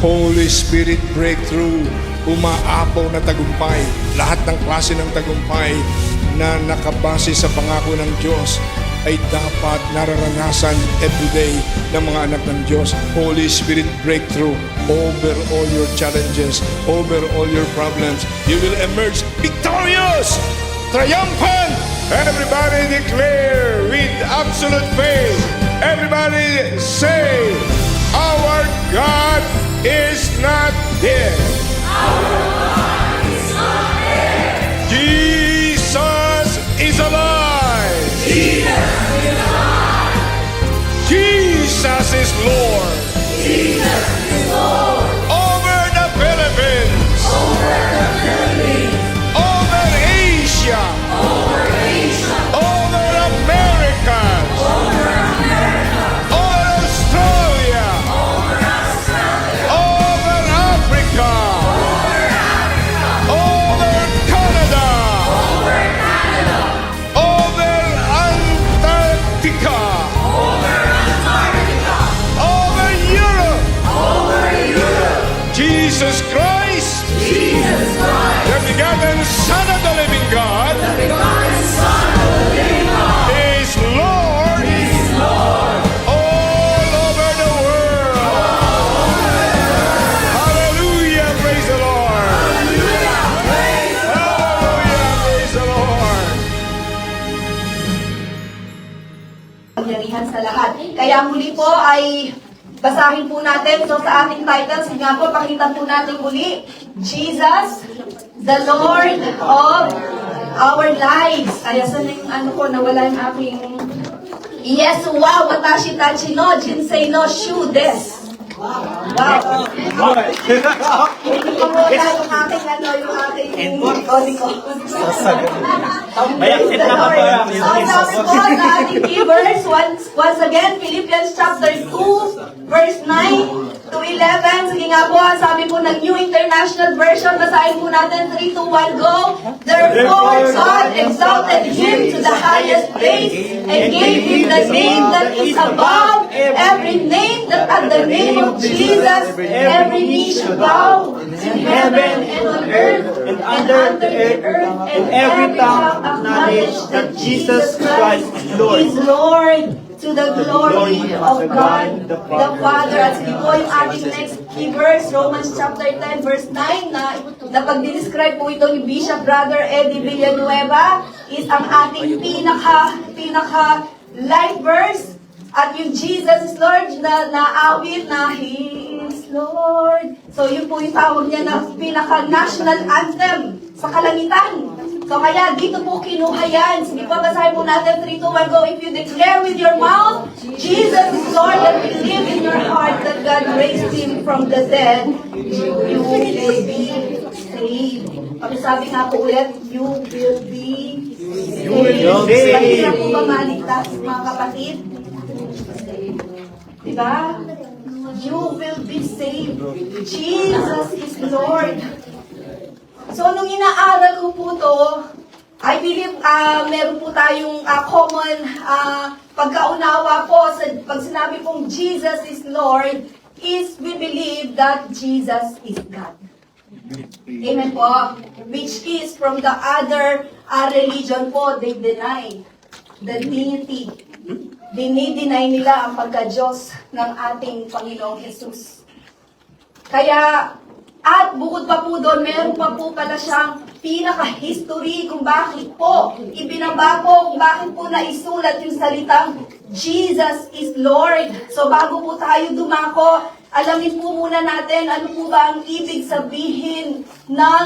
Holy Spirit breakthrough, umaapaw na tagumpay, lahat ng klase ng tagumpay na nakabase sa pangako ng Diyos ay dapat nararanasan everyday ng mga anak ng Diyos. Holy Spirit breakthrough over all your challenges, over all your problems. You will emerge victorious, triumphant. Everybody declare with absolute faith. Everybody say, our God is not dead. Jesus is alive. Jesus is Lord. Over the Philippines. Over Asia. Over America. Over Australia. Over Africa. Over Canada. Over Antarctica. Over Europe. Jesus Christ, the begotten Son of the living God, is Lord all over the world. Hallelujah, praise the Lord. Hallelujah, praise the Lord. Pangyarihan sa lahat. Kaya muli po ay basahin po natin. So sa ating title, sige nga po, pakita po natin muli. Jesus, the Lord of our lives. Ay, asan yung ano ko, nawala yung aking... Yes, wow, watashi tachi no, jinsei no shu desu. Wow. Hindi ko mo yung aking ano, yung aking kodi ko. May accept na ba ba? So, sabi po sa ating key verse, once again, Philippians chapter 2, verse 9 to 11. Sige nga po, ang sabi po ng New International Version, basahin po natin 3, 2, 1, go. Therefore, God exalted Him to the highest place and gave Him the name that is above every name, that at the name of Jesus, every knee should bow in heaven and on earth and under the earth, and every tongue acknowledge that Jesus Christ is Lord, to the glory of God the Father. At sige po yung ating next key verse, Romans chapter 10, verse 9, na pag-describe po ito ni Bishop Brother Eddie Villanueva, is ang ating pinaka life verse. At yung Jesus is Lord na naawit na He is Lord. So yun po yung tawag niya na pinaka-national anthem sa kalangitan. So kaya dito po kinuha yan. Sige po, basahin po natin 3, 2, 1, go. If you declare with your mouth, Jesus is Lord, and believe in your heart that God raised Him from the dead, you will be saved. Pakisabi nga po ulit, you will be saved. You will be saved. Mahirap po ba maligtas, mga kapatid? Diba? You will be saved. Jesus is Lord. So, nung inaaral ko po to, I believe meron po tayong common pagkaunawa po sa pag sinabi pong Jesus is Lord, is we believe that Jesus is God. Amen po. Which is from the other religion po, they deny the deity. Dinideny nila ang pagka-Diyos ng ating Panginoong Jesus. Kaya, at bukod pa po doon, meron pa po pala siyang pinaka-history kung bakit po ibinabago, kung bakit po naisulat yung salitang Jesus is Lord. So bago po tayo dumako, alamin po muna natin ano po ba ang ibig sabihin ng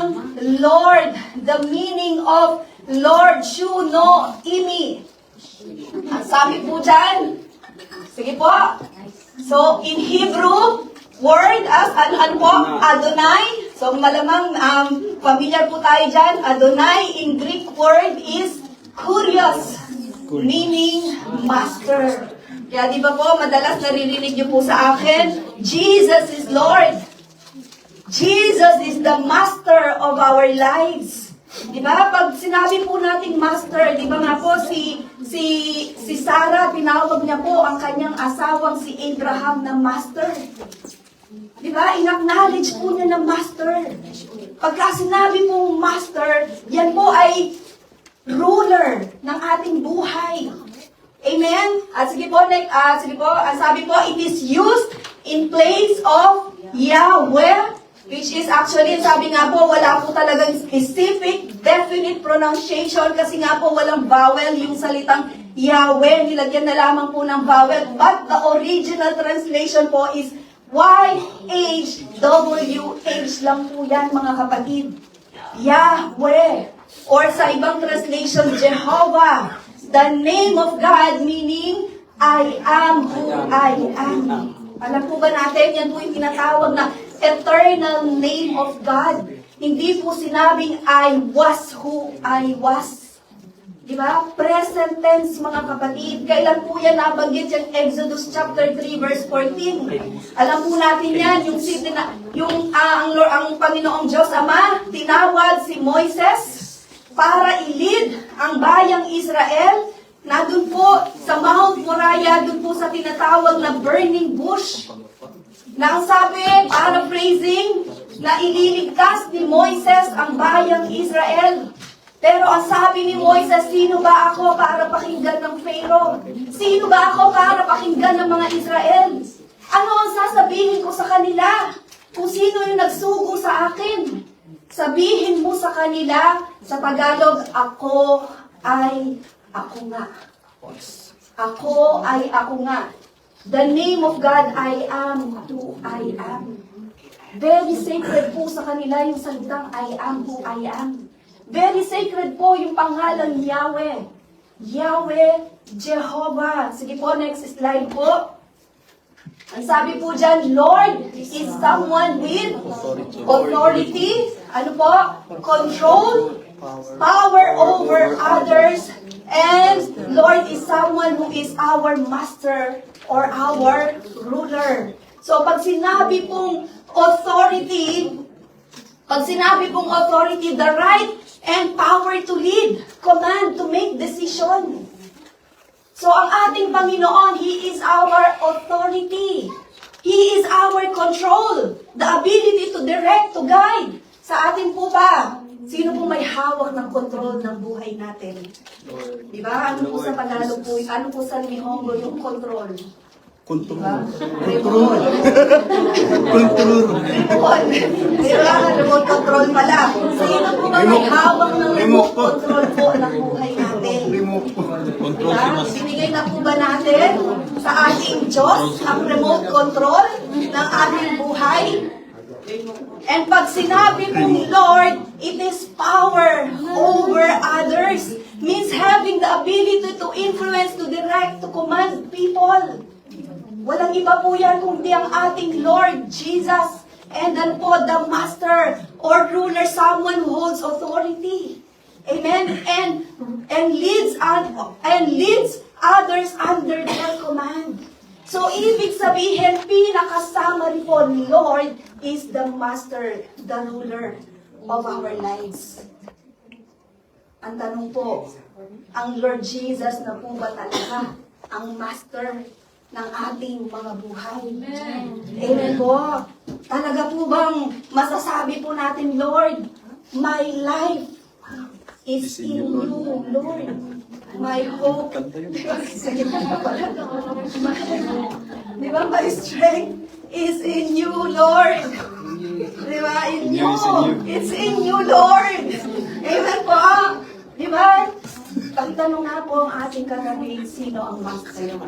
Lord. The meaning of Lord, shu no imi. Ang sabi po dyan, sige po. So in Hebrew, word as ano po? Adonai. So malamang familiar po tayo dyan. Adonai in Greek word is kurios, meaning master. Kaya di ba po, madalas naririnig niyo po sa akin, Jesus is Lord. Jesus is the master of our lives. Di ba? Pag sinabi po nating master, di ba nga po si Sarah, tinawag niya po ang kanyang asawang si Abraham na master. Di ba? In-acknowledge po niya na master. Pagka sinabi pong master, yan po ay ruler ng ating buhay. Amen? At sige po, ang sabi po, it is used in place of Yahweh, which is actually, sabi nga po, wala po talagang specific, definite pronunciation kasi nga po walang vowel yung salitang Yahweh. Nilagyan na lamang po ng vowel. But the original translation po is YHWH lang po yan, mga kapatid. Yahweh. Or sa ibang translation, Jehovah. The name of God meaning, I am who I am. Alam po ba natin, yan po yung tinatawag na eternal name of God. Hindi po sinabing, I was who I was. Di ba? Present tense, mga kapatid. Kailan po yan nabanggit yung Exodus chapter 3 verse 14? Alam po natin yan, ang Panginoong Diyos Ama, tinawag si Moises para i-lead ang bayang Israel na dun po sa Mount Moriah, dun po sa tinatawag na burning bush. Na ang sabi, paraphrasing, na ililigtas ni Moises ang bayang Israel. Pero ang sabi ni Moises, sino ba ako para pakinggan ng Pharaoh? Sino ba ako para pakinggan ng mga Israel? Ano ang sasabihin ko sa kanila? Kung sino yung nagsugo sa akin? Sabihin mo sa kanila, sa Tagalog, ako ay ako nga. Ako ay ako nga. The name of God, I am who I am. Very sacred po sa kanila yung salitang I am who I am. Very sacred po yung pangalan Yahweh. Yahweh, Jehovah. Sige po, next slide po. Ang sabi po dyan, Lord is someone with authority. Ano po? Control, power over others. And Lord is someone who is our master or our ruler. So pag sinabi pong authority, the right and power to lead, command, to make decision. So ang ating Panginoon, He is our authority. He is our control. The ability to direct, to guide. Sa atin po ba? Sino po may hawak ng control ng buhay natin? Di ba? Ano po sa Tagalog po? Ano po sa Nihongo yung control? Control. Control. Di ba? Remote control pala. Sino po ba may hawak ng remote control po ng buhay natin? Control Diba? Binigay na po ba natin sa ating Diyos ang remote control ng ating buhay? And pag sinabi mong Lord, it is power over others. Means having the ability to influence, to direct, to command people. Walang iba po yan kundi ang ating Lord Jesus. And then po, the master or ruler, someone who holds authority. Amen? And leads others under their command. So, ibig sabihin, pinaka-summary po ni Lord is the master, the ruler of our lives. Ang tanong po, ang Lord Jesus na po ba talaga ang master ng ating mga buhay? Amen po. Talaga po bang masasabi po natin, Lord, my life is in you, Lord. My hope. Di ba? My strength is in you, Lord. Di ba? In you. It's in you, Lord. Amen po. Di ba? Pagtanong nga po ang ating katabi, sino ang master mo?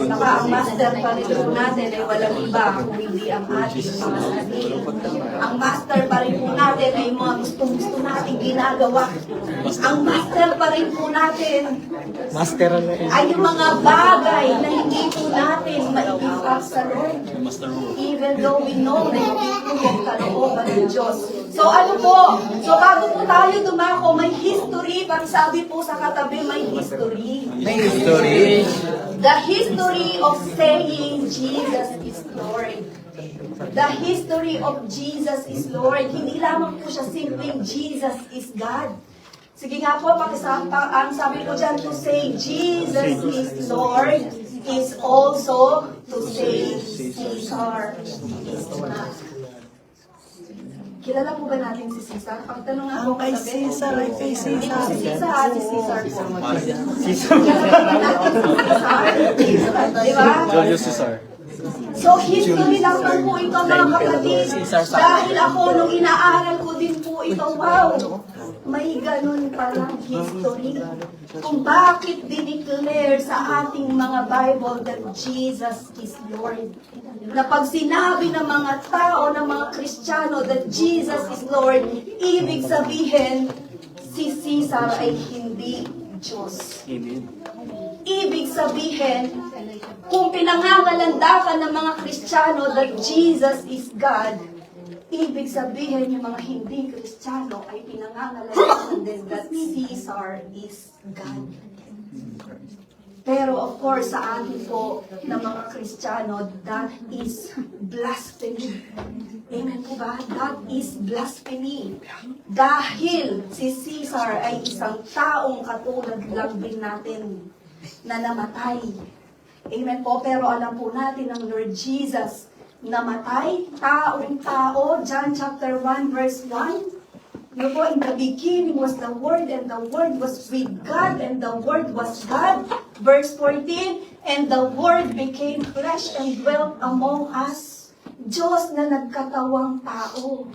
Saka ang master pa rin po natin ay walang iba kung hindi ang ating mga sarili. Ang master pa rin po natin ay mga gusto nating ginagawa. Ang master pa rin po natin ay yung mga bagay na hindi po natin ma-give up sa Lord. Even though we know na hindi po yung kalooban ng Diyos. So ano po? So bago po tayo dumako, may history. Pag sabi po sa katabi, may history. May history. The history of saying Jesus is Lord. The history of Jesus is Lord. Hindi lamang po siya simpleng Jesus is God. Sige nga po, ang sabi ko dyan to say Jesus is Lord. is also to say Caesar is not. Kilala po ba natin si Caesar? Pagtanong nga po Ang kay Caesar ay kay Hindi po Caesar. si Caesar, si Caesar po. Kilala po natin si Caesar. Di ba? Julius Caesar. So, history lamang po ito mga kapatid. Dahil ako, nung inaaral ko din po ito, wow, may ganun palang history. Kung bakit dineclare sa ating mga Bible that Jesus is Lord. Na pag sinabi ng mga tao, ng mga Kristiyano that Jesus is Lord, ibig sabihin, si Caesar ay hindi Diyos. Amen. Ibig sabihin, kung pinangangalandakan ng mga Kristiyano that Jesus is God, ibig sabihin yung mga hindi Kristiyano ay pinangangalandakan din that Caesar is God. Pero of course, sa atin po na mga Kristiyano, that is blasphemy. Amen po ba? That is blasphemy. Dahil si Caesar ay isang taong katulad lang din natin na namatay. Amen po. Pero alam po natin ang Lord Jesus namatay, taong-tao, John chapter 1 verse 1. No po, in the beginning was the Word, and the Word was with God, and the Word was God. Verse 14, and the Word became flesh and dwelt among us. Diyos na nagkatawang tao.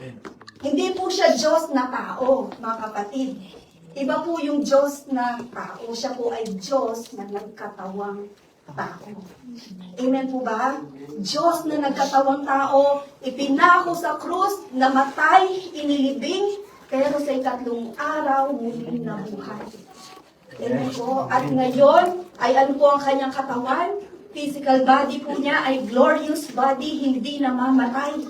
Hindi po siya Diyos na tao, mga kapatid. Iba po yung Diyos na tao. Siya po ay Diyos na nagkatawang tao. Amen po ba? Diyos na nagkatawang tao, ipinako sa krus, namatay, inilibing, pero sa ikatlong araw, muling nabuhay. Amen po. At ngayon, ay ano po ang kanyang katawan? Physical body po niya ay glorious body, hindi namamatay.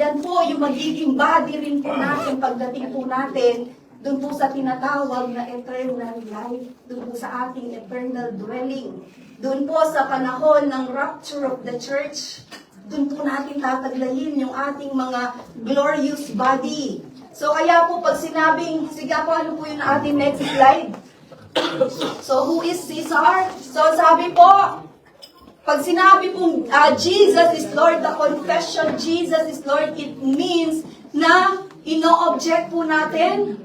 Yan po yung magiging body rin po natin pagdating po natin doon po sa tinatawag na eternal life, doon po sa ating eternal dwelling. Doon po sa panahon ng rapture of the church, doon po natin tataglayin yung ating mga glorious body. So kaya po pag sinabing, sige po ano po yung ating next slide. So who is Caesar? So sabi po, pag sinabi pong Jesus is Lord, the confession Jesus is Lord, it means na ino-object po natin,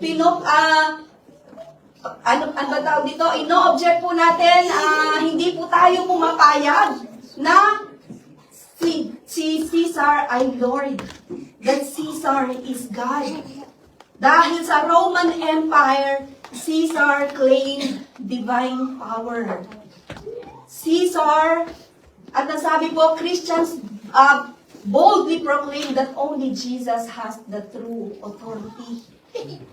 ano ba tawag dito? Ino-object po natin, hindi po tayo pumapayag na si Caesar ay Lord, that Caesar is God. Dahil sa Roman Empire, Caesar claimed divine power. Caesar, at nasabi po, Christians boldly proclaim that only Jesus has the true authority.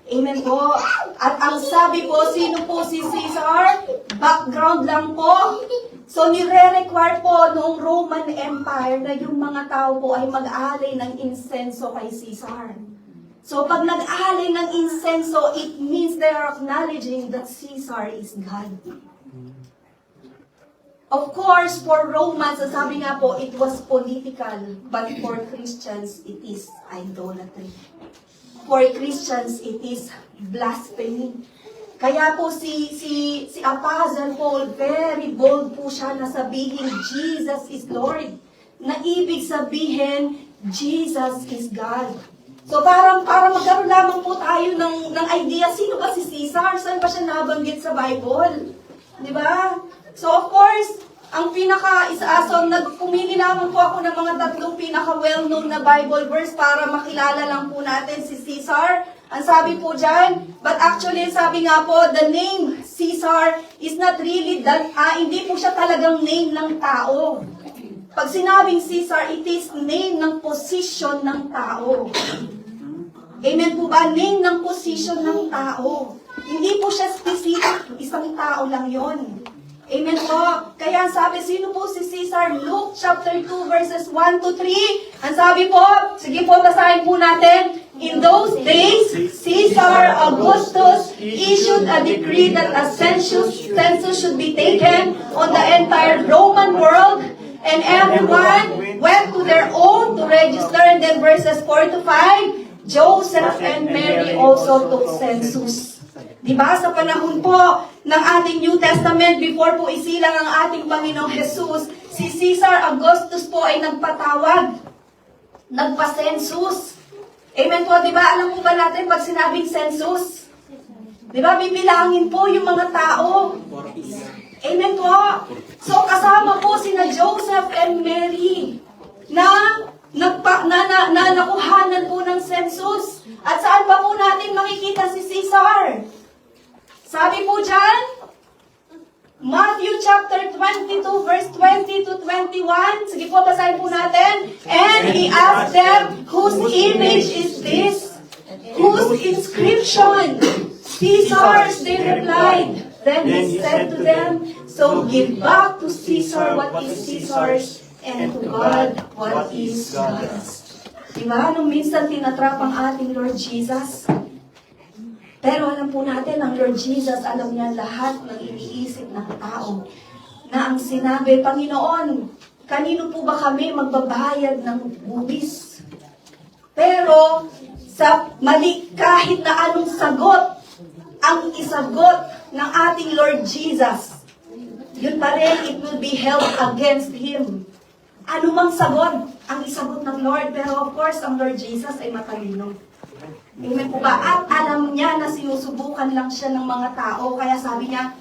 Amen po. At ang sabi po, sino po si Caesar? Background lang po. So, nire-require po noong Roman Empire na yung mga tao po ay mag-alay ng insenso kay Caesar. So, pag nag-alay ng insenso, it means they are acknowledging that Caesar is God. Of course, for Romans, sabi nga po, it was political, but for Christians, it is idolatry. For Christians, it is blasphemy. Kaya po si Apostle Paul, very bold po siya na sabihin, Jesus is Lord. Na ibig sabihin, Jesus is God. So para magkaroon lamang po tayo ng idea, sino ba si Caesar? Saan ba siya nabanggit sa Bible? Di ba? So of course, ang nagpumili lamang po ako ng mga tatlong pinaka-well-known na Bible verse para makilala lang po natin si Caesar. Ang sabi po dyan, but actually sabi nga po, the name Caesar is not really that, hindi po siya talagang name ng tao. Pag sinabing Caesar, it is name ng position ng tao. Amen po ba? Name ng position ng tao. Hindi po siya specific, isang tao lang yon. Amen po. Kaya ang sabi, sino po si Caesar? Luke chapter 2 verses 1 to 3. Ang sabi po, sige po, basahin po natin. In those days, Caesar Augustus issued a decree that a census should be taken on the entire Roman world, and everyone went to their own to register. And then verses 4 to 5, Joseph and Mary also took census. Di ba? Sa panahon po ng ating New Testament, before po isilang ang ating Panginoong Jesus, si Caesar Augustus po ay nagpatawag, nagpa-census. Amen po, di ba? Alam po ba natin pag sinabing census? Di ba? Bibilangin po yung mga tao. Amen po. So kasama po sina Joseph and Mary na nakuhanan po ng census. At saan pa po natin makikita si Caesar? Sabi po dyan, Matthew chapter 22 verse 20 to 21. Sige po, basahin po natin. And he asked them, whose image is this? Whose inscription? Caesar's, they replied. Then he said to them, so give back to Caesar what is Caesar's, and to God what is God's. Diba? Nung minsan tinatrap ang ating Lord Jesus. Pero alam po natin, ang Lord Jesus, alam niya lahat ng iniisip ng tao. Na ang sinabi, Panginoon, kanino po ba kami magbabayad ng buwis? Pero, sa mali, kahit na anong sagot, ang isagot ng ating Lord Jesus, yun pa rin, it will be held against Him. Ano mang sagot, ang isagot ng Lord. Pero of course, ang Lord Jesus ay matalino. Amen po ba? At alam niya na sinusubukan lang siya ng mga tao. Kaya sabi niya,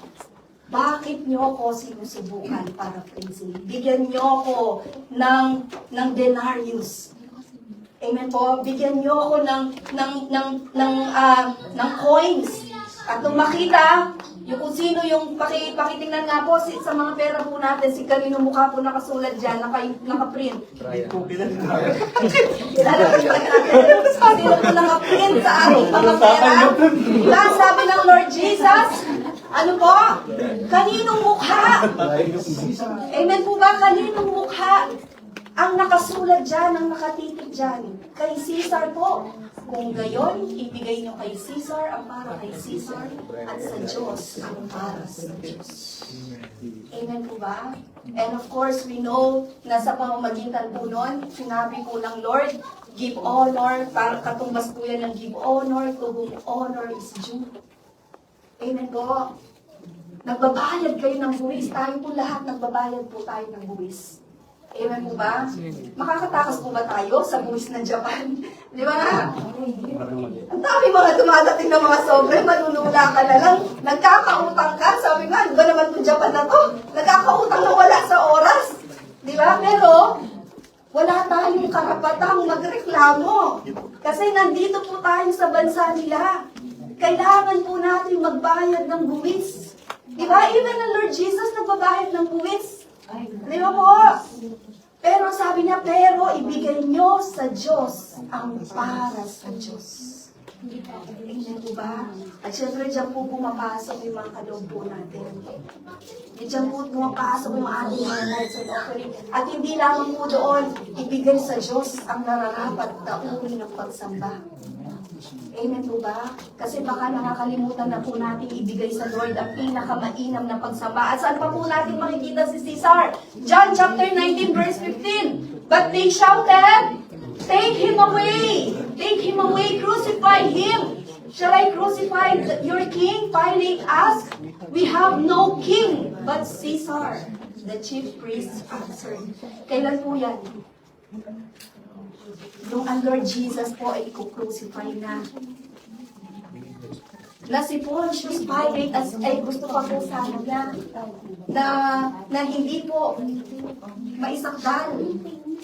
bakit niyo ako sinusubukan para praising? Bigyan niyo ako ng denarius. Amen po? Bigyan niyo ako ng coins. At nung makita, yung kung sino yung pakitingnan nga po sa mga pera po natin, si kanino mukha po nakasulat dyan, nakaprint. Kilala ko talaga natin. Sino po nakaprint sa ating mga pera? Diba? Sabi ng Lord Jesus, ano po? Kaninong mukha? Amen po ba? Kaninong mukha? Ang nakasulat dyan, ang nakatitik dyan, kay Caesar po. Kung gayon, ibigay nyo kay Caesar ang para kay Caesar at sa Diyos ang para sa Diyos. Amen po ba? And of course, we know na sa pamamagitan po nun, sinabi po ng Lord, give honor, para katumbas po yan ng give honor to whom honor is due. Amen po. Nagbabayad kayo ng buwis. Tayo po lahat nagbabayad po tayo ng buwis. Amen po ba? Makakatakas po ba tayo sa buwis ng Japan? Di ba? Ang dami mga dumadating na mga sobre, manunula ka na lang, nagkakautang ka, sabi nga, di ba naman itong Japan na to? Nagkakautang na wala sa oras. Di ba? Pero, wala tayong karapatang magreklamo. Kasi nandito po tayo sa bansa nila. Kailangan po natin magbayad ng buwis. Di ba? Even ang Lord Jesus nagbabayad ng buwis. Di ba po? Pero sabi niya, pero ibigay niyo sa Diyos ang para sa Diyos. Amen po ba? At syempre, diyan po pumapasok yung mga kaloob po natin. Diyan po pumapasok yung ating mga nights and offering. At hindi lamang po doon, ibigay sa Diyos ang nararapat na uri ng pagsamba. Amen po ba? Kasi baka nakakalimutan na po natin ibigay sa Lord ang pinakamainam na pagsamba. At saan pa po natin makikita si Caesar? John chapter 19 verse 15. But they shouted, take him away! Take him away! Crucify him! Shall I crucify your king? Pilate asked. We have no king but Caesar. The chief priest answered. Kailan po yan? Yung ang Lord Jesus po ay i-crucify na. Na si Pontius Pilate ay gusto pa po sana niya na hindi po maisakdal.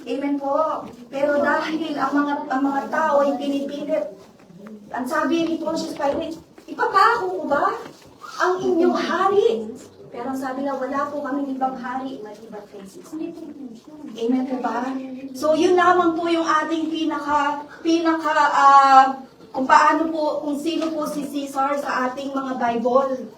Amen po. Pero dahil ang mga tao ay pinipilit, ang sabi ni Pontius Pilate, ipapako ko ba ang inyong hari? Pero ang sabi na, wala po kami ibang hari, maliban kay Caesar. Amen po ba? So, yun lamang po yung ating kung paano po, kung sino po si Caesar sa ating mga Bible.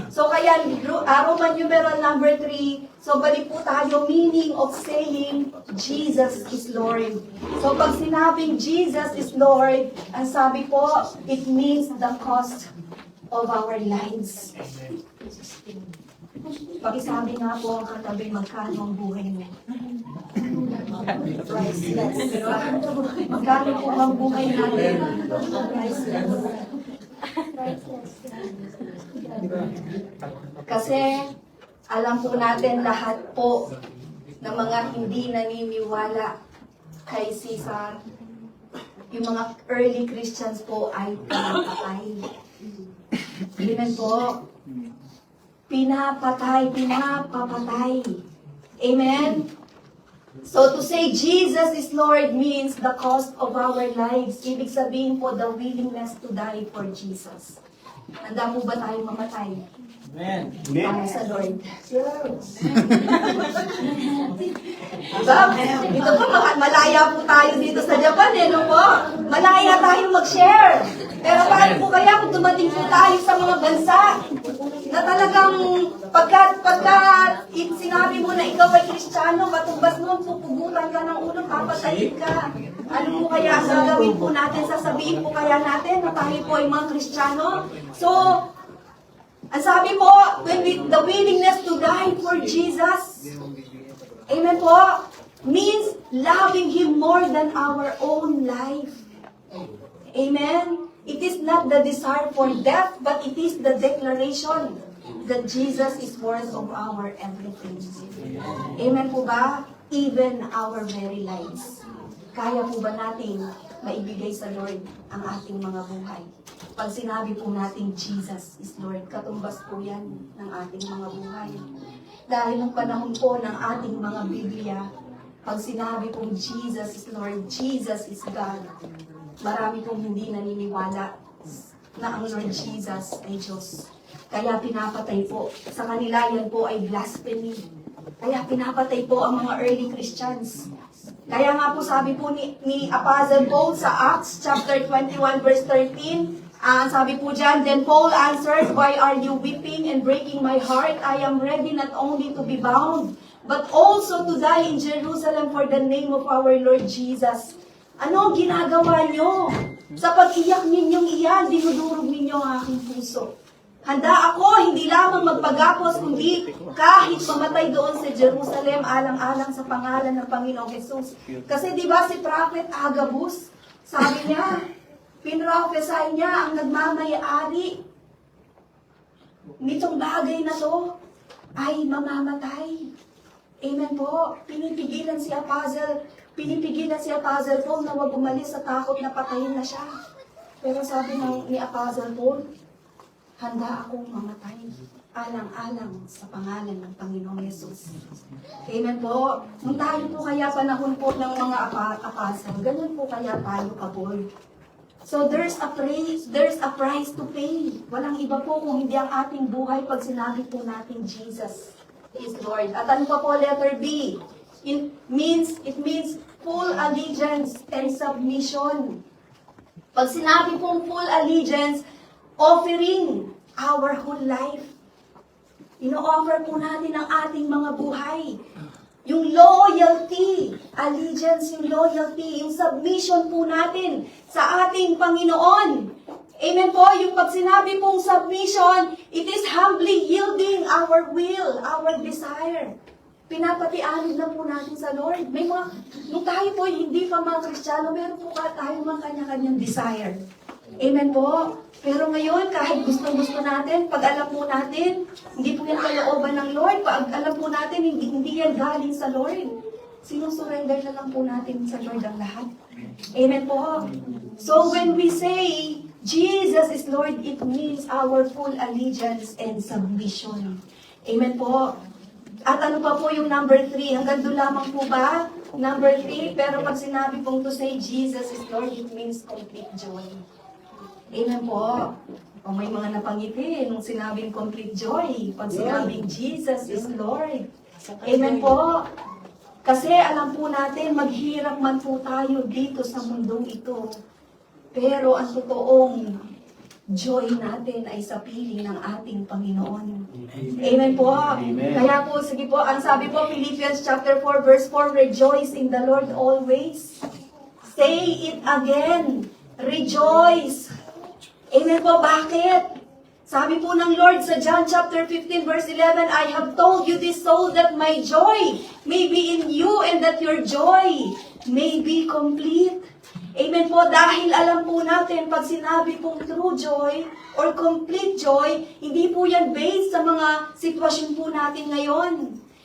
So, kaya, Roman numeral number 3, so balik po tayo, meaning of saying, Jesus is Lord. So, pag sinabing Jesus is Lord, ang sabi po, it means the cost of our lives. Pakisabi nga po ang katabi, magkano ang buhay mo? Priceless. Magkano po ang buhay natin? Priceless. Kasi alam po natin lahat po ng mga hindi naniniwala kay Caesar, yung mga early Christians po ay pinapatay. Amen po. Pinapapatay. Amen? So to say Jesus is Lord means the cost of our lives. Ibig sabihin po, the willingness to die for Jesus. Handa po ba tayo mamatay? Amen. Para sa Lord. Diba? Ito po, malaya po tayo dito sa Japan, no po? Malaya tayo mag-share. Pero paano po kaya kung dumating po tayo sa mga bansa na talagang pagka sinabi mo na ikaw ay Kristiyano, katumbas mo, pupugutan ka ng ulo, papatayin ka. Ano po kaya ang gagawin po natin? Sasabihin po kaya natin na tayo po ay mga Kristiyano? So, ang sabi po, the willingness to die for Jesus, amen po, means loving Him more than our own life. Amen? It is not the desire for death, but it is the declaration that Jesus is worth of our everything. Amen po ba? Even our very lives. Kaya po ba natin maibigay sa Lord ang ating mga buhay? Pag sinabi po natin Jesus is Lord, katumbas po yan ng ating mga buhay. Dahil ng panahon po ng ating mga Biblia, pag sinabi pong Jesus is Lord, Jesus is God, marami pong hindi naniniwala na ang Lord Jesus ay Diyos. Kaya pinapatay po. Sa kanila yan po ay blasphemy. Kaya pinapatay po ang mga early Christians. Kaya nga po sabi po ni Apostle Paul sa Acts chapter 21 verse 13, sabi po dyan, then Paul answered, why are you weeping and breaking my heart? I am ready not only to be bound, but also to die in Jerusalem for the name of our Lord Jesus. Ano ang ginagawa nyo? Sa pag-iyak ninyong iyan, dinudurog ninyo ang aking puso. Handa ako, hindi lamang magpagapos, kundi kahit mamatay doon sa Jerusalem, alang-alang sa pangalan ng Panginoong Jesus. Kasi di ba si Prophet Agabus, sabi niya, pinrofesay niya ang nagmamayari nitong bagay na to ay mamamatay. Amen po. Pinipigilan si Apostle Paul na huwag umalis sa takot na patayin na siya. Pero sabi ni Apostle Paul, handa akong mamatay alang-alang sa pangalan ng Panginoong Yesus. Amen po. Nung tayo po kaya panahon po ng mga apostle, ganun po kaya tayo kaboy. So there's a price to pay. Walang iba po kung hindi ang ating buhay pag sinabi po natin Jesus is Lord. At ano pa po letter B? It means full allegiance and submission. Pag sinabi pong full allegiance, offering our whole life. Ino-offer po natin ang ating mga buhay. Yung loyalty, allegiance, yung loyalty, yung submission po natin sa ating Panginoon. Amen po, yung pag sinabi pong submission, it is humbly yielding our will, our desire. Pinapatianod na po natin sa Lord. May mga, nung tayo po hindi pa mga Kristiyano, meron po tayo mga kanya-kanyang desire. Amen po. Pero ngayon, kahit gusto-gusto natin, pag alam po natin, hindi po yan kalooban ng Lord. Pag alam po natin, hindi yan galing sa Lord. Sinusurrender na lang po natin sa Lord ang lahat. Amen po. So when we say, Jesus is Lord, it means our full allegiance and submission. Amen po. At ano pa po yung number 3? Hanggang doon lamang po ba? Number 3, pero pag sinabi pong to say Jesus is Lord, it means complete joy. Amen po. O may mga napangiti nung sinabing complete joy. Pag sinabing Jesus is Lord. Amen po. Kasi alam po natin, maghirap man po tayo dito sa mundong ito. Pero ang totoong joy natin ay sa piling ng ating Panginoon. Amen po. Amen. Kaya po, sige po, ang sabi po, Philippians chapter 4, verse 4, rejoice in the Lord always. Say it again. Rejoice. Amen po, bakit? Sabi po ng Lord sa John chapter 15 verse 11, I have told you this so that my joy may be in you and that your joy may be complete. Amen po, dahil alam po natin, pag sinabi pong true joy or complete joy, hindi po yan based sa mga sitwasyon po natin ngayon.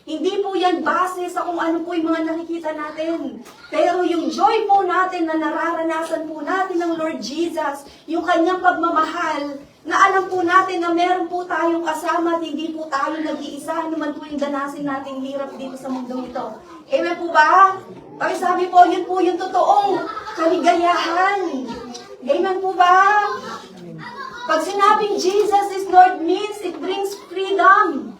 Hindi po yan base sa kung ano po yung mga nakikita natin. Pero yung joy po natin na nararanasan po natin ng Lord Jesus, yung kanyang pagmamahal, na alam po natin na meron po tayong kasama at hindi po tayo nag-iisa, naman po yung danasin nating hirap dito sa mundong ito. Amen po ba? Pakisabi po, yun po yung totoong kaligayahan. Amen po ba? Pag sinabing Jesus is Lord means it brings freedom,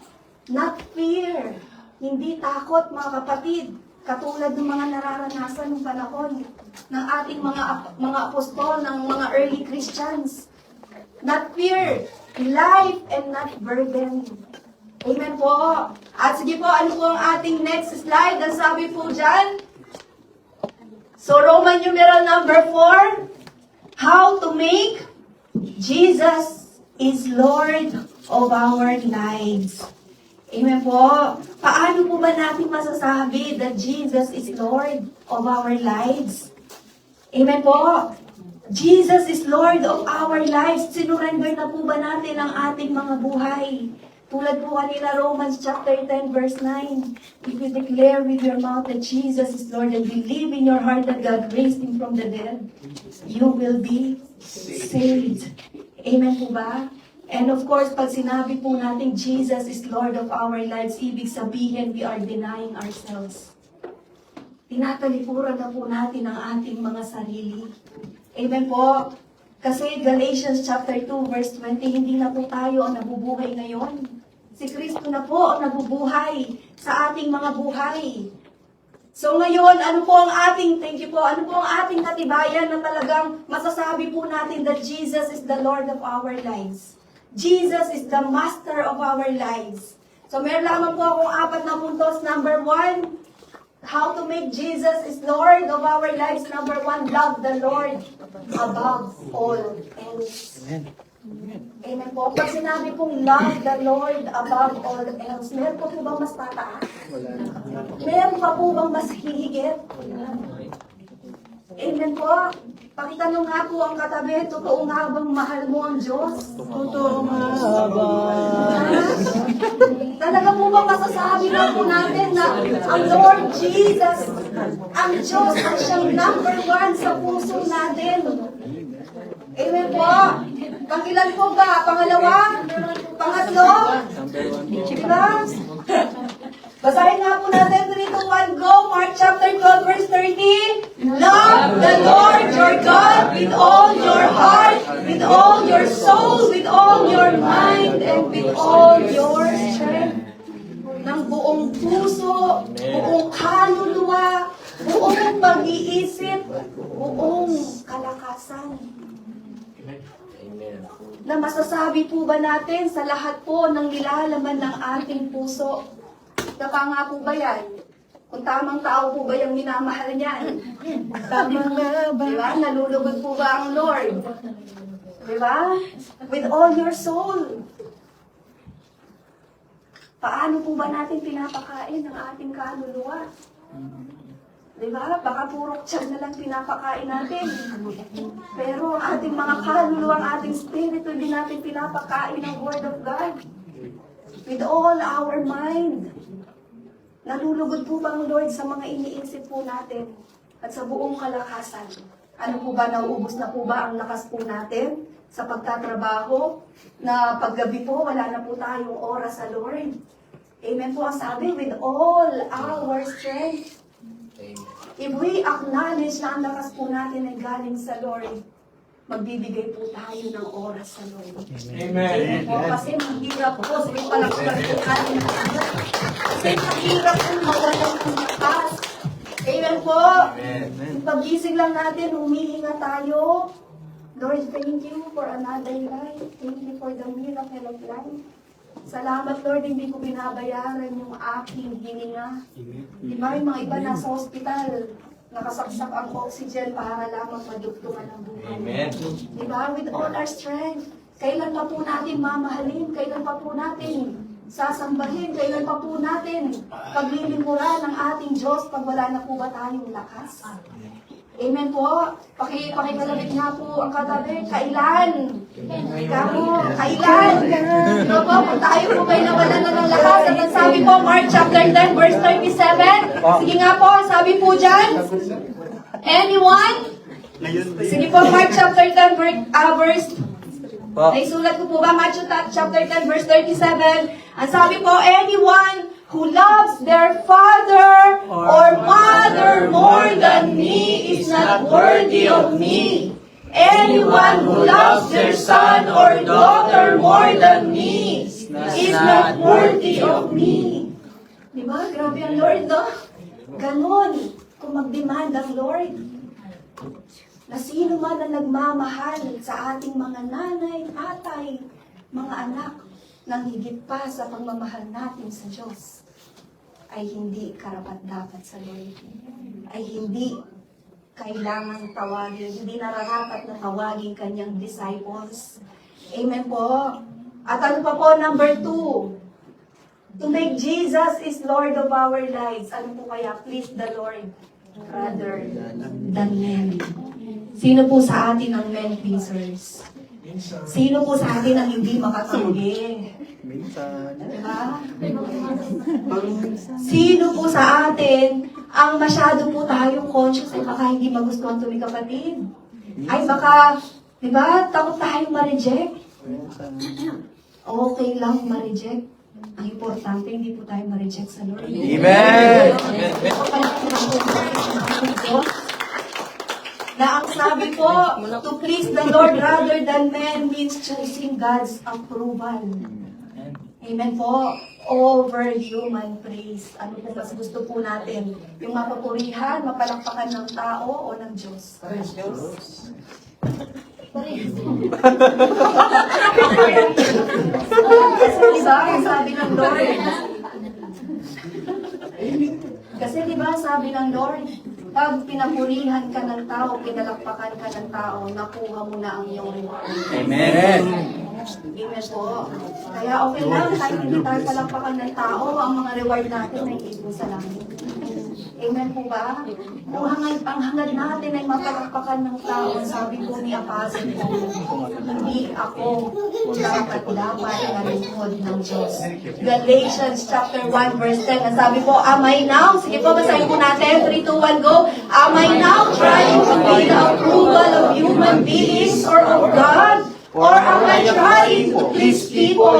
not fear. Hindi takot, mga kapatid. Katulad ng mga nararanasan ng panahon ng ating mga apostol, ng mga early Christians. Not fear, life and not burden. Amen po. At sige po, ano po ang ating next slide? Ang sabi po dyan. So, Roman numeral number 4. How to make Jesus is Lord of our lives. Amen po. Paano po ba natin masasabi that Jesus is Lord of our lives? Amen po. Jesus is Lord of our lives. Sinurrender na po ba natin ang ating mga buhay? Tulad po kanina Romans chapter 10 verse 9. If you declare with your mouth that Jesus is Lord and believe in your heart that God raised Him from the dead, you will be saved. Amen po ba? And of course, pag sinabi po natin Jesus is Lord of our lives, ibig sabihin we are denying ourselves. Tinatalikuran na po natin ang ating mga sarili. Amen po. Kasi Galatians chapter 2 verse 20, hindi na po tayo ang nabubuhay ngayon. Si Kristo na po ang nabubuhay sa ating mga buhay. So ngayon, ano po ang ating, thank you po, ano po ang ating katibayan na talagang masasabi po natin that Jesus is the Lord of our lives. Jesus is the master of our lives. So meron lamang po akong 4 na puntos. Number 1, how to make Jesus is Lord of our lives. Number 1, love the Lord above all else. Amen po. Pag sinabi pong love the Lord above all else, meron pa po bang mas tataas? Meron pa po bang mas hihigit? Amen po. Pakitanong nga po ang katabi, totoo nga bang mahal mo ang Diyos? Totoo nga ba? Talaga po bang masasabi na po natin na ang Lord Jesus, ang Diyos ay siyang number 1 sa puso natin? Amen po. Pangilan po ba? Pangalawa? Pangatlo? Diba? Basahin nga po natin 3, 2, 1, go. Mark chapter 12, verse 30. Love the Lord your God with all your heart, with all your soul, with all your mind, and with all your strength. Ng buong puso, buong kaluluwa, buong pag-iisip, buong kalakasan. Na masasabi po ba natin sa lahat po ng nilalaman ng ating puso? Tama po ba yan? Kung tamang tao po ba yung minamahal niyan? Tama nga ba? Diba? Nalulugod po ba ang Lord? Diba? With all your soul. Paano po ba natin pinapakain ang ating kaluluwa? Diba? Baka puro tiyan na lang pinapakain natin. Pero ang ating mga kaluluwa, ang ating spirito, hindi natin pinapakain ng Word of God. With all our mind. Nalulugod po ba ang Lord sa mga iniisip po natin at sa buong kalakasan? Ano po ba, nauubos na po ba ang lakas po natin sa pagtatrabaho? Na paggabi po, wala na po tayong oras sa Lord. Amen po ang sabi, with all our strength. If we acknowledge na ang lakas po natin ay galing sa Lord, magbibigay po tayo ng oras sa Lord. Amen. Po, kasi mahirap po, sige pala po natin ating kasi mahirap po mawalang lakas. Amen po. Pag-gising lang natin, humihinga tayo. Lord, thank you for another life. Thank you for the miracle of life. Salamat, Lord, hindi ko binabayaran yung aking hininga. Di ba, yung mga iba nasa hospital, nakasaksak ang oxygen para lamang madugtungan ang buhay. Amen. Di ba, with all our strength, kailan pa po natin mamahalin, kailan pa po natin sasambahin, kailan pa po natin paglilingkuran ng ating Diyos pag wala na po ba tayong lakas? Amen po. Pakikalabit nga po ang katabi. Kailan? Kailan? Diba po, kung tayo po kayo nawalan na ng lakas. At ang sabi po, Mark chapter 10, verse 37. Sige nga po, sabi po dyan. Anyone? Sige po, Mark chapter 10, verse naisulat ko po ba? Matthew chapter 10, verse 37. Ang sabi po, anyone who loves their father or mother more than me is not worthy of me. Anyone who loves their son or daughter more than me is not worthy of me. Diba? Grabe ang Lord, no? Ganon. Kung mag-demand ang Lord, na sino man ang nagmamahal sa ating mga nanay, tatay, mga anak, nang higit pa sa pagmamahal natin sa Diyos, ay hindi karapat-dapat sa Lord. Ay hindi kailangan tawagin, hindi nararapat na tawagin kanyang disciples. Amen po. At ano pa po, number 2, to make Jesus is Lord of our lives. Ano po kaya? Please the Lord rather than men. Sino po sa atin ang men pleasers? Sino po sa atin ang hindi makatanggi? Diba? Sino po sa atin ang masyado po tayong conscious ay baka hindi magustuhan ito ni kapatid? Ay baka, diba, takot tayong ma-reject? Okay lang ma-reject. Ang importante, hindi po tayo ma-reject sa Lord. Amen! Na ang sabi po, to please the Lord rather than men means choosing God's approval. Amen po. Over human praise. Ano po mas gusto po natin? Yung mapapurihan, mapalakpakan ng tao o ng Diyos? Diyos. Kasi sabi ng Lord. Kasi di ba sabi ng Lord, pag pinapurihan ka ng tao, pinalakpakan ka ng tao, nakuha mo na ang iyong reward. Amen! Amen po. Kaya okay lang, kahit hindi tayo palakpakan ng tao, ang mga reward natin ay ito sa langit. Amen po ba? Kung ang hangad natin ay mapalakpakan ng tao, sabi po ni Apostle Paul, hindi ako dapat na lingkod ng Diyos. Galatians chapter 1 verse 10, ang sabi po, am I now? Sige po, basahin po natin. 3, 2, 1, go. Am I now trying to win the approval of human beings or of God? Or am I trying to please people?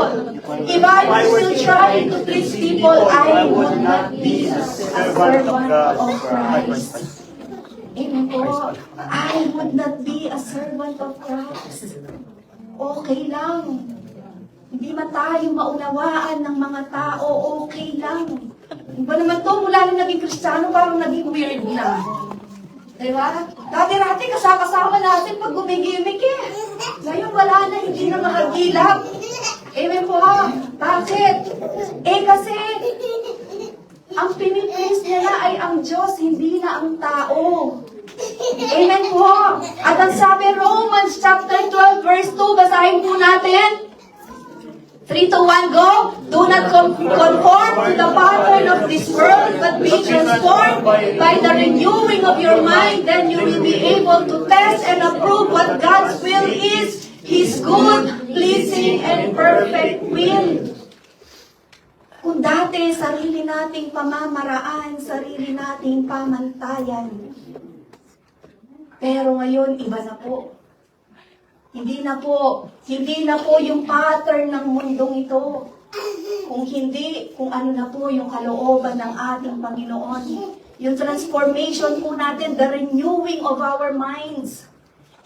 If I were still trying to please people, I would not be a servant of Christ. Amen po. I would not be a servant of Christ. Okay lang. Hindi man tayo maunawaan ng mga tao, okay lang. Ba naman to, mula nung naging Kristiyano, parang naging weird na. Diba? Dati-dati kasama natin pag gumigimik eh. Ngayon wala na, hindi na mahagilap. Amen po. Bakit? Kasi ang pinipraise niya na ay ang Diyos, hindi na ang tao. Amen po. At ang sabi Romans chapter 12 verse 2, basahin po natin. 3, 2, 1, go. Do not conform to the pattern of this world, but be transformed by the renewing of your mind. Then you will be able to test and approve what God's will is, His good, pleasing, and perfect will. Kung dati, sarili nating pamamaraan, sarili nating pamantayan. Pero ngayon, iba na po. Hindi na po yung pattern ng mundong ito. Kung ano na po yung kalooban ng ating Panginoon. Yung transformation po natin, the renewing of our minds.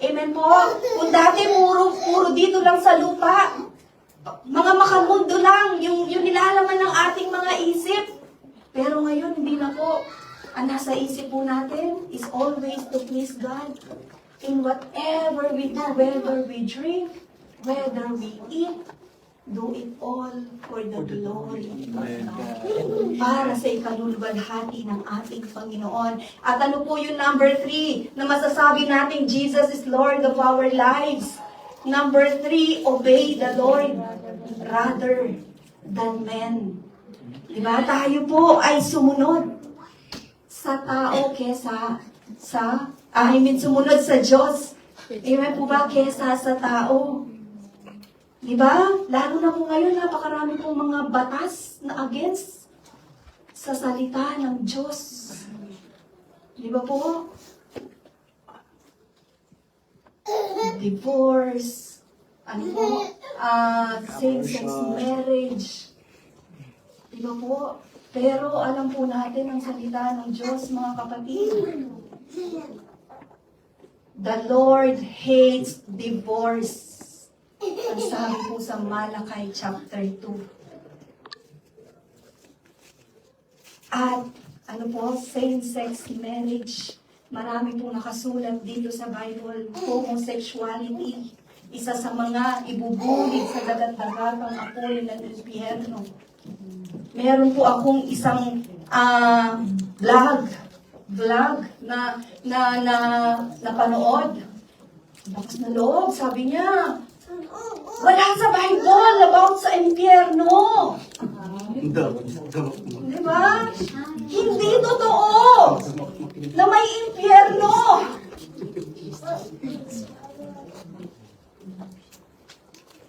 Amen po? Kung dati puro dito lang sa lupa, mga makamundo lang, yung nilalaman ng ating mga isip. Pero ngayon, hindi na po. Ang nasa isip po natin is always to please God. In whatever we do, whether we drink, whether we eat, do it all for the glory of God. Para sa ikaluluwalhati ng ating Panginoon. At ano po yung number 3 na masasabi natin, Jesus is Lord of our lives. Number 3, obey the Lord rather than men. Diba? Tayo po ay sumunod sa tao kesa sa sumunod sa Diyos. Amen po ba? Kesa sa tao. Diba? Lalo na po ngayon, napakarami po mga batas na against sa salita ng Diyos. Diba po? Divorce, ano po, same-sex marriage. Diba po? Pero alam po natin ang salita ng Diyos, mga kapatid. The Lord hates divorce. Ang sabi po sa Malakay chapter 2. At ano po, same-sex marriage. Marami pong nakasulat dito sa Bible. Homosexuality. Isa sa mga ibubulig sa dagat-dagatang apoy ng impyerno. Meron po akong isang vlog na napanood. Bakas na loob, sabi niya. Wala sa Bible about sa impyerno. Di ba? Hindi totoo na may impyerno.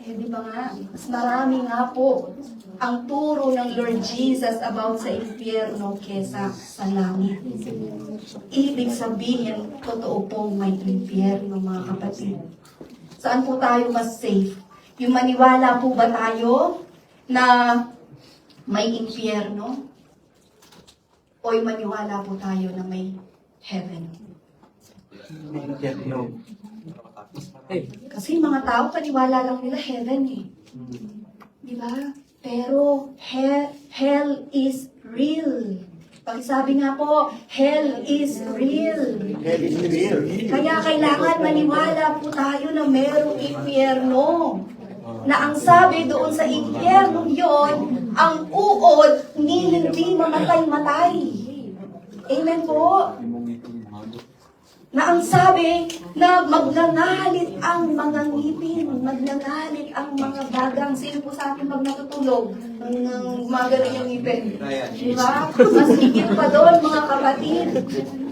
Di ba nga? Mas marami nga po ang turo ng Lord Jesus about sa impyerno kesa sa langit. Ibig sabihin, totoo pong may impyerno, mga kapatid. Saan po tayo mas safe? Yung maniwala po ba tayo na may impyerno? O yung maniwala po tayo na may heaven? Kasi mga tao, paniwala lang nila heaven eh. Di ba? Pero hell is real. Pakisabi nga po, hell is real. Kaya kailangan maniwala po tayo na merong impyerno. Na ang sabi doon sa impyerno yon, ang uod ni hindi mamatay-matay. Amen po. Na ang sabi na magnangalit ang mga ngipin, magnangalit ang mga dagang. Sino po sa atin pag natutulog ng magaling yung ngipin? Diba? Mas higit pa doon, mga kapatid.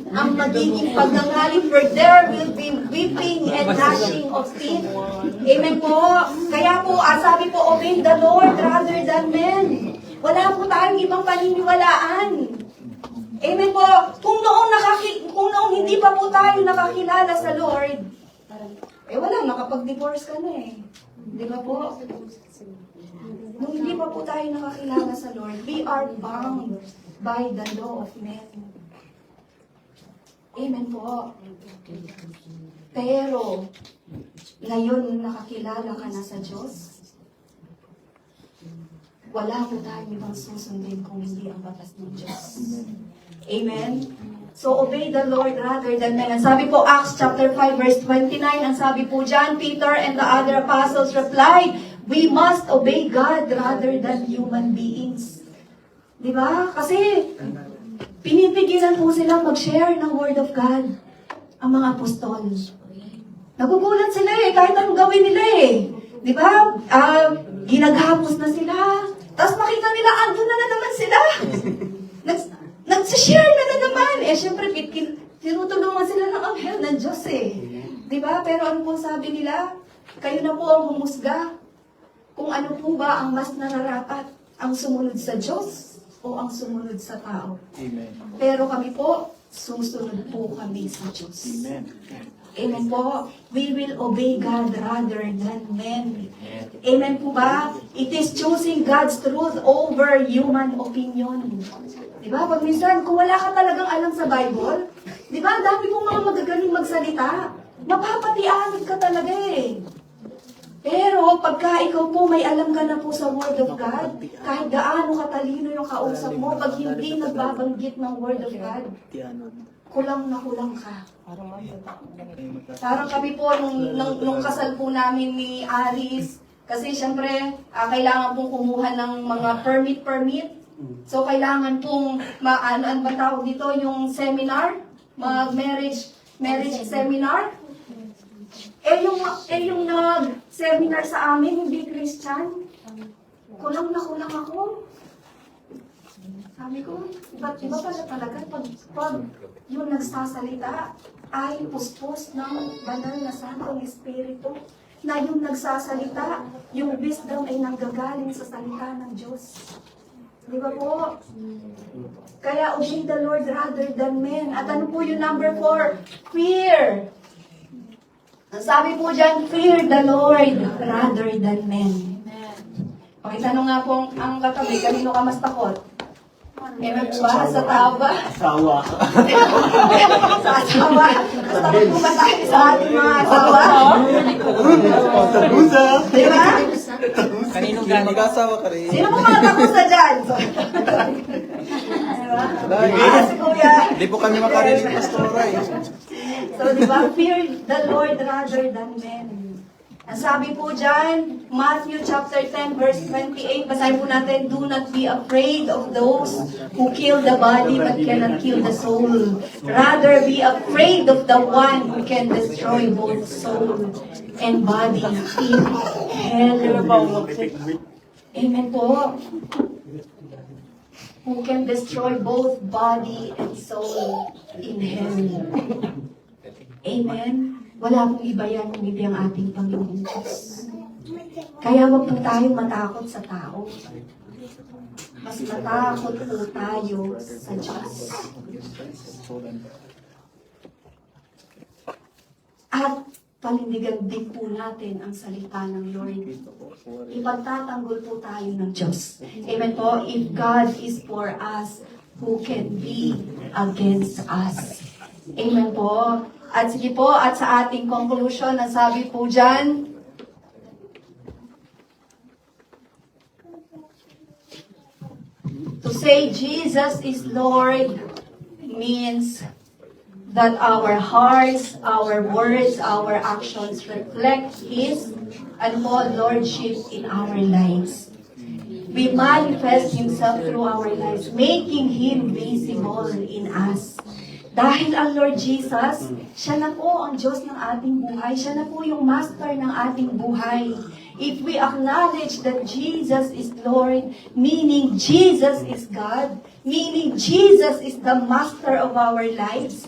Ang magiging pagnangalit, for there will be weeping and gnashing of teeth. Amen po. Kaya po, sabi po, obey the Lord rather than men. Wala po tayong ibang paniniwalaan. Amen po. Kung noong hindi pa po tayo nakakilala sa Lord, wala, nakapag-divorce ka na eh. Di ba po? Nung hindi pa po tayo nakakilala sa Lord, we are bound by the law of men. Amen po. Pero, ngayon nakakilala ka na sa Diyos, wala po tayong ibang susundin kung hindi ang batas ng Diyos. Amen? So, obey the Lord rather than men. Ang sabi po, Acts chapter 5, verse 29, ang sabi po dyan, Peter and the other apostles replied, we must obey God rather than human beings. Di ba? Kasi, pinipigilan po sila mag-share ng Word of God, ang mga apostol. Nagugulat sila eh, kahit anong gawin nila eh. Di ba? Ginaghapos na sila. Tapos makita nila, andun na naman sila. Nagsishare na naman. Siyempre, tinutulungan sila ng anghel ng Diyos eh. Di ba? Pero ano po sabi nila? Kayo na po ang humusga kung ano po ba ang mas nararapat, ang sumunod sa Diyos o ang sumunod sa tao. Amen. Pero kami po, susunod po kami sa Diyos. Amen. Amen po. We will obey God rather than men. Amen po ba? It is choosing God's truth over human opinion. Diba? Pag minsan, kung wala ka talagang alam sa Bible, diba, dami pong mga magagaling magsalita. Mapapatianod ka talaga eh. Pero pagka ikaw po may alam ka na po sa Word of God, kahit gaano katalino yung kausap mo, pag hindi nagbabanggit ng Word of God, kulang na kulang ka. Parang kami po, nung kasal po namin ni Aris, kasi syempre, kailangan pong kumuha ng mga permit. So, kailangan pong, ano ba tawag dito, yung seminar, marriage seminar. Yung nag-seminar sa amin, hindi Christian. Kulang na kulang ako. Sabi ko, iba pala talaga pag yung nagsasalita ay puspos ng banal na Santong Espiritu, na yung nagsasalita, yung wisdom ay nanggagaling sa salita ng Diyos. Di ba po? Kaya obey the Lord rather than men. At ano po yung number 4? Fear. Ang sabi po dyan, fear the Lord rather than men. Pakitanong nga po ang katabi, kanino ka mas takot? Amen po ba? Sa tao ba? Asawa. Sa asawa? Mas takot po ba tayo sa ating mga asawa? Tagusa. Di ba? Kaninong galing? Mag-asawa ka rin. Sino po mga takusa dyan? Di ba? Si Kuya. Hindi po kami makarinig, Pastora eh. So, di ba? Fear the Lord rather than men. Ang sabi po dyan, Matthew chapter 10 verse 28, basahin po natin, do not be afraid of those who kill the body but cannot kill the soul. Rather be afraid of the one who can destroy both soul and body in hell. Amen po. Who can destroy both body and soul in hell. Amen. Wala pong iba yan kung hindi ang ating Panginoon Diyos. Kaya wag po tayong matakot sa tao. Mas matakot po tayo sa Diyos. At panindigan din po natin ang salita ng Lord. Ipagtatanggol po tayo ng Diyos. Amen po. If God is for us, who can be against us? Amen po. At sige po, at sa ating conclusion, nasabi po dyan, to say Jesus is Lord means that our hearts, our words, our actions reflect His and Lordship in our lives. We manifest Himself through our lives, making Him visible in us. Dahil ang Lord Jesus, siya na po ang Diyos ng ating buhay. Siya na po yung master ng ating buhay. If we acknowledge that Jesus is Lord, meaning Jesus is God, meaning Jesus is the master of our lives,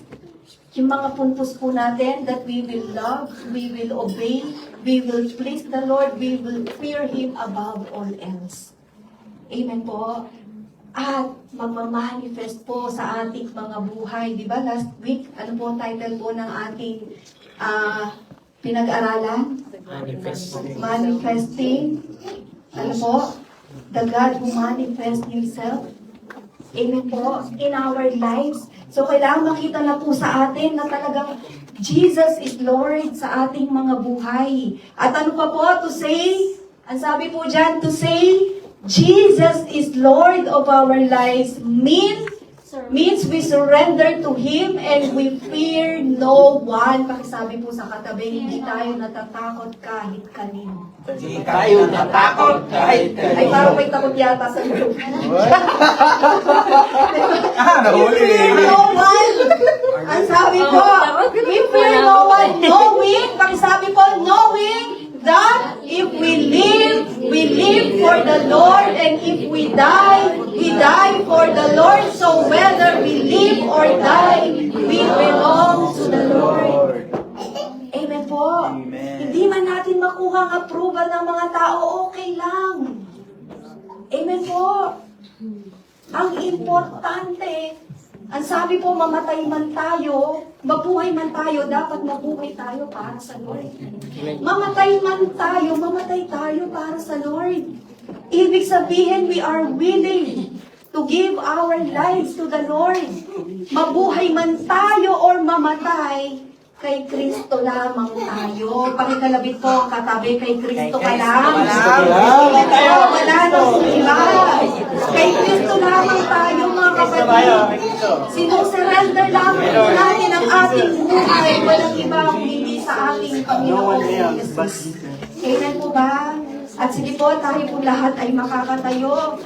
yung mga puntos po natin that we will love, we will obey, we will please the Lord, we will fear Him above all else. Amen po. At magmamanifest po sa ating mga buhay. Di ba last week, ano po ang title po ng ating pinag-aralan? Manifesting. Ano po? The God who manifests Himself. Amen po. In our lives. So kailangan makita na po sa atin na talagang Jesus is Lord sa ating mga buhay. At ano pa po to say? Ang sabi po dyan, to say, Jesus is Lord of our lives means we surrender to Him and we fear no one. Pakisabi po sa katabi, hindi tayo natatakot kahit kanino. Hindi tayo natakot kahit Ay, parang may takot yata sa group. nahuli. We fear no one. Ang sabi po, we fear no one, knowing, pakisabi po, knowing that if we live for the Lord, and if we die for the Lord. So whether we live or die, we belong to the Lord. Amen po. Amen. Hindi man natin makuha ang approval ng mga tao, okay lang. Amen po. Ang importante, ang sabi po, mamatay man tayo, mabuhay man tayo, dapat mabuhay tayo para sa Lord. Mamatay man tayo, mamatay tayo para sa Lord. Ibig sabihin, we are willing to give our lives to the Lord. Mabuhay man tayo or mamatay, kay Kristo lamang tayo. Pakikalabit po, katabi, kay Kristo ka lang. Wala nang iba. Kay Kristo lamang tayo, mga kapatid. Sinusurrender lamang po natin ang ating buhay. Walang iba kung hindi sa ating Panginoon Jesus. Amen po ba? At sige po, tayo po lahat ay makakatayo.